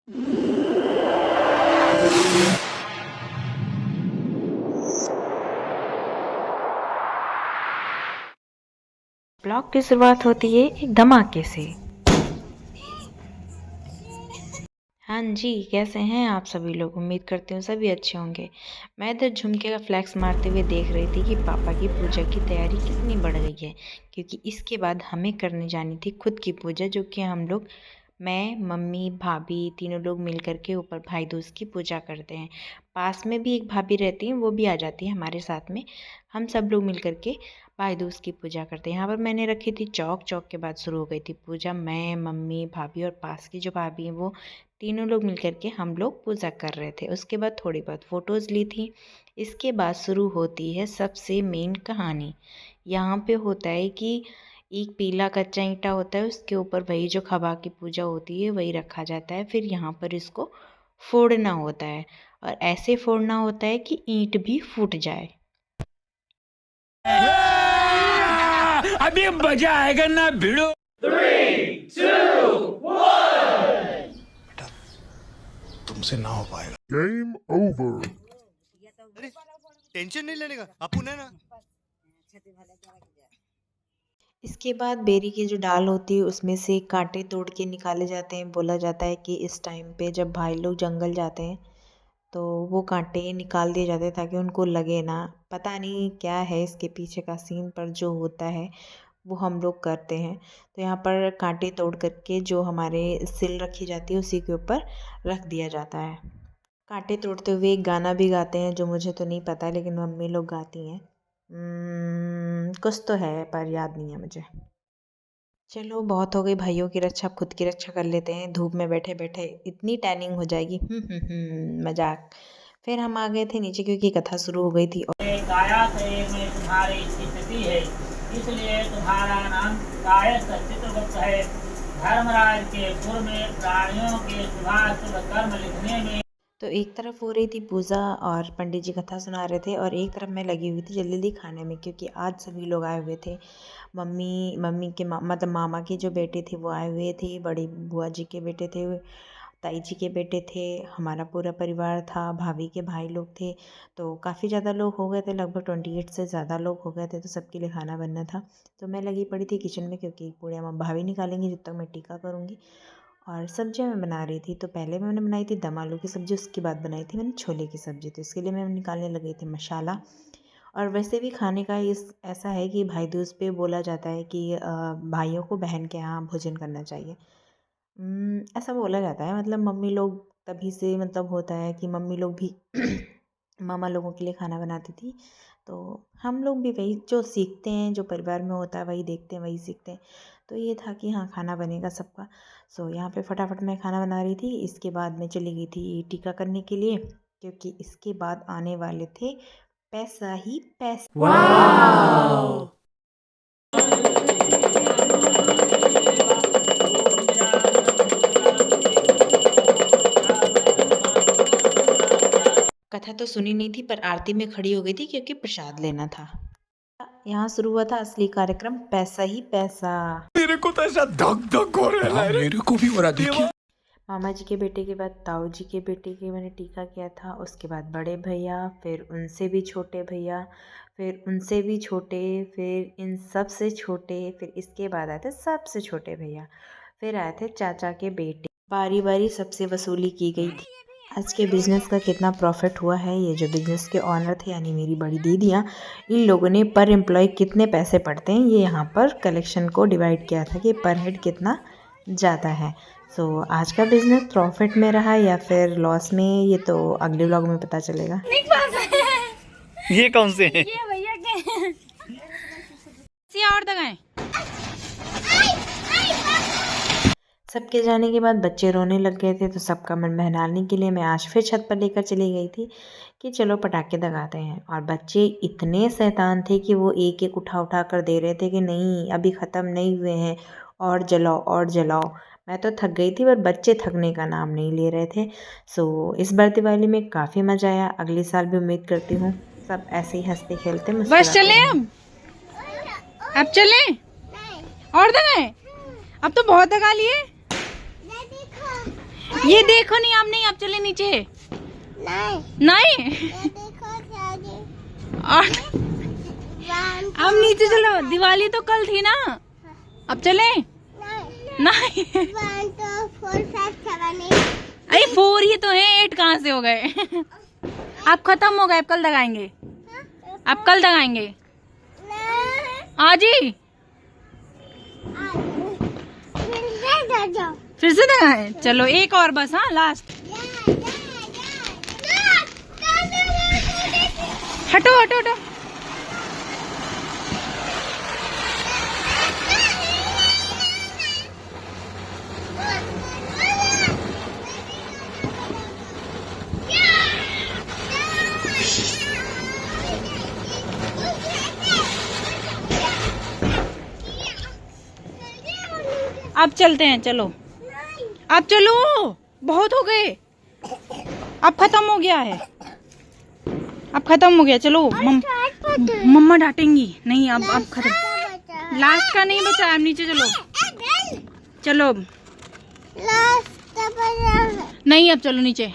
Blog की शुरुआत होती है एक धमाके से। हाँ जी, कैसे हैं आप सभी लोग? उम्मीद करती हूँ सभी अच्छे होंगे। मैं इधर झुमके का फ्लैक्स मारते हुए देख रही थी कि पापा की पूजा की तैयारी कितनी बढ़ गई है, क्योंकि इसके बाद हमें करने जानी थी खुद की पूजा, जो कि हम लोग मैं, मम्मी, भाभी तीनों लोग मिल कर के ऊपर भाई दूज की पूजा करते हैं। पास में भी एक भाभी रहती हैं, वो भी आ जाती है हमारे साथ में। हम सब लोग मिल कर के भाई दूज की पूजा करते हैं। यहाँ पर मैंने रखी थी चौक, चौक के बाद शुरू हो गई थी पूजा। मैं, मम्मी, भाभी और पास की जो भाभी हैं वो तीनों लोग मिल कर के हम लोग पूजा कर रहे थे। उसके बाद थोड़ी बहुत फ़ोटोज़ ली थी। इसके बाद शुरू होती है सबसे मेन कहानी। यहाँ पे होता है कि एक पीला कच्चा ईंटा होता है, उसके ऊपर वही जो खबा की पूजा होती है वही रखा जाता है। फिर यहाँ पर इसको फोड़ना होता है, और ऐसे फोड़ना होता है कि ईंट भी फूट जाए। अभी मजा आएगा ना भिड़ो। 3, 2, 1। तुमसे ना हो पाएगा। Game over. टेंशन नहीं लेने का, अपुन है ना। इसके बाद बेरी की जो डाल होती है उसमें से कांटे तोड़ के निकाले जाते हैं। बोला जाता है कि इस टाइम पे जब भाई लोग जंगल जाते हैं तो वो कांटे निकाल दिए जाते हैं ताकि उनको लगे ना। पता नहीं क्या है इसके पीछे का सीन, पर जो होता है वो हम लोग करते हैं। तो यहाँ पर कांटे तोड़ करके जो हमारे सिल रखी जाती है उसी के ऊपर रख दिया जाता है। कांटे तोड़ते हुए एक गाना भी गाते हैं जो मुझे तो नहीं पता है, लेकिन मम्मी लोग गाती हैं। कुछ तो है पर याद नहीं है मुझे। चलो बहुत हो गई भाइयों की रक्षा, अब खुद की रक्षा कर लेते हैं। धूप में बैठे बैठे इतनी टैनिंग हो जाएगी। मजाक। फिर हम आ गए थे नीचे क्योंकि कथा शुरू हो गई थी। काया में तुम्हारी स्थिति है, इसलिए तुम्हारा नाम कायस्थ चित्रगुप्त है। धर्मराज के पूर्व में प्राणियों के शुभाशुभ कर्म लिखने में। तो एक तरफ हो रही थी पूजा और पंडित जी कथा सुना रहे थे, और एक तरफ मैं लगी हुई थी जल्दी जल्दी खाने में, क्योंकि आज सभी लोग आए हुए थे। मम्मी के मतलब मामा की जो बेटे थे वो आए हुए थे, बड़ी बुआ जी के बेटे थे, ताई जी के बेटे थे, हमारा पूरा परिवार था, भाभी के भाई लोग थे। तो काफ़ी ज़्यादा लोग हो गए थे, लगभग 28 से ज़्यादा लोग हो गए थे। तो सबके लिए खाना बनना था। तो मैं लगी पड़ी थी किचन में, क्योंकि पूड़ियाँ भाभी निकालेंगी जब तक मैं टीका करूँगी। और सब्जियाँ मैं बना रही थी। तो पहले मैंने बनाई थी दम आलू की सब्ज़ी, उसके बाद बनाई थी मैंने छोले की सब्ज़ी। तो इसके लिए मैं निकालने लगी थी मसाला। और वैसे भी खाने का इस ऐसा है कि भाई दूज पे बोला जाता है कि भाइयों को बहन के यहाँ भोजन करना चाहिए। ऐसा बोला जाता है, मतलब मम्मी लोग तभी से मतलब होता है कि मम्मी लोग भी मामा लोगों के लिए खाना बनाती थी। तो हम लोग भी वही जो सीखते हैं, जो परिवार में होता है वही देखते हैं, वही सीखते हैं। तो ये था कि हाँ खाना बनेगा सबका। सो यहाँ पे फटाफट मैं खाना बना रही थी। इसके बाद मैं चली गई थी टीका करने के लिए, क्योंकि इसके बाद आने वाले थे पैसा ही पैसा। वाओ। कथा तो सुनी नहीं थी, पर आरती में खड़ी हो गई थी क्योंकि प्रसाद लेना था। यहाँ शुरू हुआ था असली कार्यक्रम, पैसा ही पैसा। मेरे को तो ऐसा धक धक हो रहा है। मेरे को भी हो रहा, देखिए। मामा जी के बेटे के बाद ताऊ जी के बेटे के मैंने टीका किया था। उसके बाद बड़े भैया, फिर उनसे भी छोटे भैया, फिर उनसे भी छोटे, फिर इन सब से छोटे, फिर इसके बाद आए थे सबसे छोटे भैया, फिर आए थे चाचा के बेटे। बारी बारी सबसे वसूली की गई थी। आज के बिज़नेस का कितना प्रॉफिट हुआ है, ये जो बिज़नेस के ऑनर थे यानी मेरी बड़ी दीदियाँ, इन लोगों ने पर एम्प्लॉय कितने पैसे पड़ते हैं ये यहाँ पर कलेक्शन को डिवाइड किया था कि पर हेड कितना जाता है। सो आज का बिज़नेस प्रॉफिट में रहा या फिर लॉस में, ये तो अगले व्लॉग में पता चलेगा। ये कौन से हैं? ये भैया के और दगाएं। सबके जाने के बाद बच्चे रोने लग गए थे, तो सबका मन बहलाने के लिए मैं आज फिर छत पर लेकर चली गई थी कि चलो पटाखे दगाते हैं। और बच्चे इतने शैतान थे कि वो एक एक उठा उठा कर दे रहे थे कि नहीं अभी ख़त्म नहीं हुए हैं, और जलाओ और जलाओ। मैं तो थक गई थी, पर बच्चे थकने का नाम नहीं ले रहे थे। सो इस बार दिवाली में काफ़ी मज़ा आया। अगले साल भी उम्मीद करती हूँ सब ऐसे ही हंसते खेलते बस चले अब चले और दगाएं। अब तो बहुत दगा लिए। ये देखो नहीं, आप नहीं, आप चले नीचे। नहीं और अब नीचे चलो, दिवाली तो कल थी ना, अब चले। नहीं 1 2 4 5 7 अरे 4 ही तो है, 8 कहाँ से हो गए? आप खत्म हो गए, अब कल लगाएंगे, अब कल लगाएंगे आज ही। फिर से लगाए, चलो एक और बस, हाँ लास्ट। हटो हटो हटो। अब चलते हैं, चलो अब चलो, बहुत हो गए, अब खत्म हो गया है, अब खत्म हो गया, चलो। मम्मा डांटेंगी नहीं, अब खत्म, लास्ट का नहीं बचा, अब नीचे चलो, चलो नहीं, अब चलो नीचे,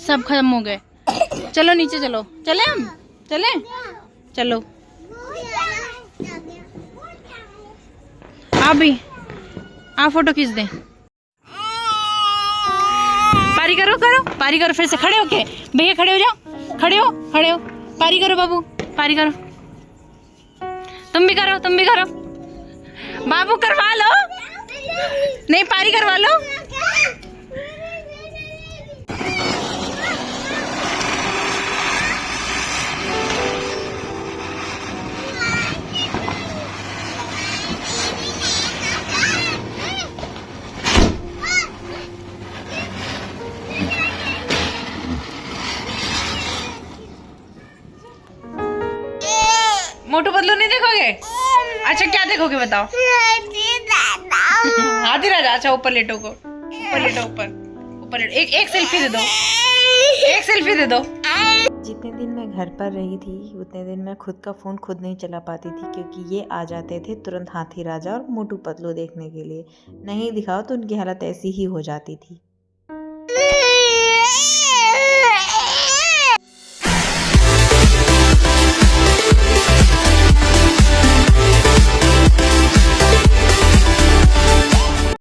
सब खत्म हो गए, चलो नीचे चलो, चले हम, चले चलो। आप भी आप फोटो खींच दें, पारी करो करो, पारी करो, फिर से खड़े होके, भैया खड़े हो जाओ, खड़े हो खड़े हो, पारी करो बाबू, पारी करो, तुम भी करो, तुम भी करो, बाबू करवा लो, नहीं पारी करवा लो। मोटू पतलू नहीं देखोगे? अच्छा क्या देखोगे बताओ? हाथी राजा। अच्छा ऊपर लेटो को, ऊपर लेटो, ऊपर लेटो, एक सेल्फी दे दो, एक सेल्फी दे दो। जितने दिन मैं घर पर रही थी उतने दिन मैं खुद का फ़ोन खुद नहीं चला पाती थी, क्योंकि ये आ जाते थे तुरंत हाथी राजा और मोटू पतलू देखने के लिए। नहीं दिखाओ तो उनकी हालत ऐसी ही हो जाती थी।